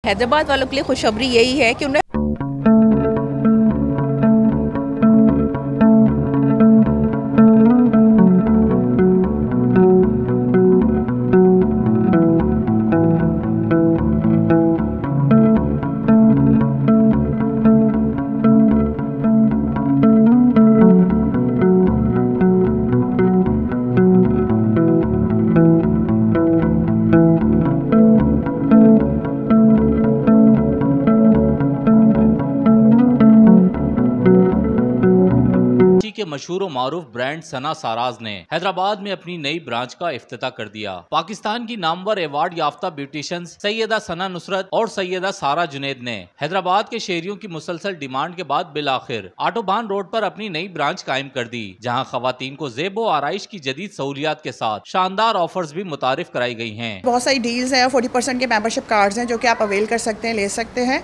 हैदराबाद वालों के लिए खुशखबरी यही है कि उन्हें के मशहूर और मारूफ ब्रांड सना साराज ने हैदराबाद में अपनी नई ब्रांच का इफ्तिताह कर दिया। पाकिस्तान की नामवर अवार्ड याफ्ता ब्यूटिशियंस सैयदा सना नुसरत और सैयदा सारा जुनैद ने हैदराबाद के शहरियों की मुसलसल डिमांड के बाद बिलाखिर आटोबान रोड पर अपनी नई ब्रांच कायम कर दी, जहां खवातीन को ज़ेब व आराइश की जदीद सहूलियात के साथ शानदार ऑफर्स भी मुतारिफ कराई गई हैं। बहुत सारी डील्स हैं, 40% के मेंबरशिप कार्ड्स हैं जो कि आप अवेल कर सकते हैं, ले सकते हैं।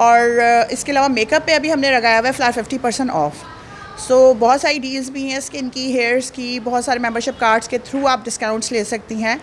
और इसके अलावा मेकअप पे अभी हमने लगाया हुआ है फ़िलहाल 50% ऑफ। सो बहुत सारी डील्स भी हैं, स्किन की, हेयर्स की, बहुत सारे मेंबरशिप कार्ड्स के थ्रू आप डिस्काउंट्स ले सकती हैं।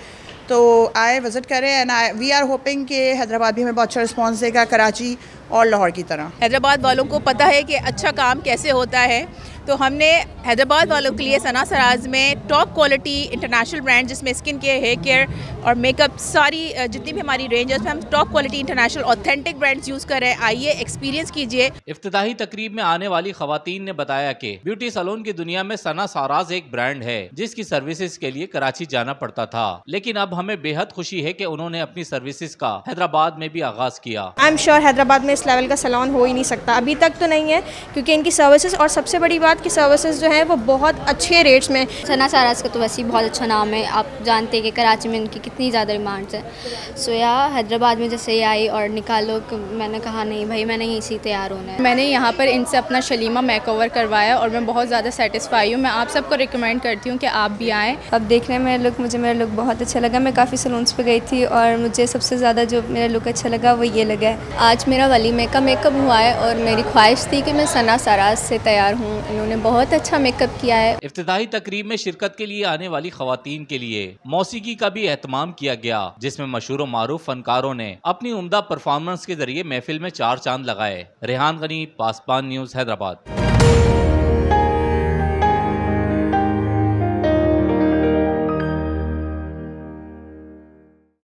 तो आए विज़िट करें एंड वी आर होपिंग कि हैदराबाद भी हमें बहुत अच्छा रिस्पॉन्स देगा, कराची और लाहौर की तरह। हैदराबाद वालों को पता है कि अच्छा काम कैसे होता है, तो हमने हैदराबाद वालों के लिए सना साराज में टॉप क्वालिटी इंटरनेशनल ब्रांड जिसमें स्किन केयर, हेयर केयर और मेकअप सारी जितनी भी हमारी रेंज है उसमें हम top quality international authentic brands use कर रहे हैं। आइए एक्सपीरियंस कीजिए। इफ्तिताही तकरीब में आने वाली खवातीन ने बताया कि ब्यूटी सैलून की दुनिया में सना साराज एक ब्रांड है जिसकी सर्विसेज के लिए कराची जाना पड़ता था, लेकिन अब हमें बेहद खुशी है कि उन्होंने अपनी सर्विसेज का हैदराबाद में भी आगाज किया। आई एम श्योर हैदराबाद में इस लेवल का सैलून हो ही नहीं सकता, अभी तक तो नहीं है, क्योंकि इनकी सर्विसेज और सबसे बड़ी बात की सर्विसेज जो है वो बहुत अच्छे रेट्स में। सना साराज का तो वैसे ही बहुत अच्छा नाम है, आप जानते हैं कि कराची में इनकी कितनी ज़्यादा डिमांड्स हैं। सो यहाँ हैदराबाद में जैसे ये आई और निकालो, मैंने कहा नहीं भाई मैंने यहीं से तैयार होना है। मैंने यहाँ पर इनसे अपना शलीमा मेकओवर करवाया और मैं बहुत ज़्यादा सेटिस्फाई हूँ। मैं आप सबको रिकमेंड करती हूँ कि आप भी आएँ। अब देखने में मेरा लुक बहुत अच्छा लगा। मैं काफ़ी सैलून्स पे गई थी और मुझे सबसे ज़्यादा जो मेरा लुक अच्छा लगा वो ये लगा है। आज मेरा वलीमे का मेकअप हुआ है और मेरी ख्वाहिश थी कि मैं सना साराज से तैयार हूँ। इन्होंने बहुत अच्छा मेकअप किया है। इफ्तिताही तकरीब में शिरकत के लिए आने वाली खवातीन के लिए मौसीकी का भी एहतमाम किया गया, जिसमें मशहूर और मारूफ फनकारों ने अपनी उम्दा परफॉर्मेंस के जरिए महफिल में चार चांद लगाए। रेहान गनी, पासपान न्यूज़, हैदराबाद।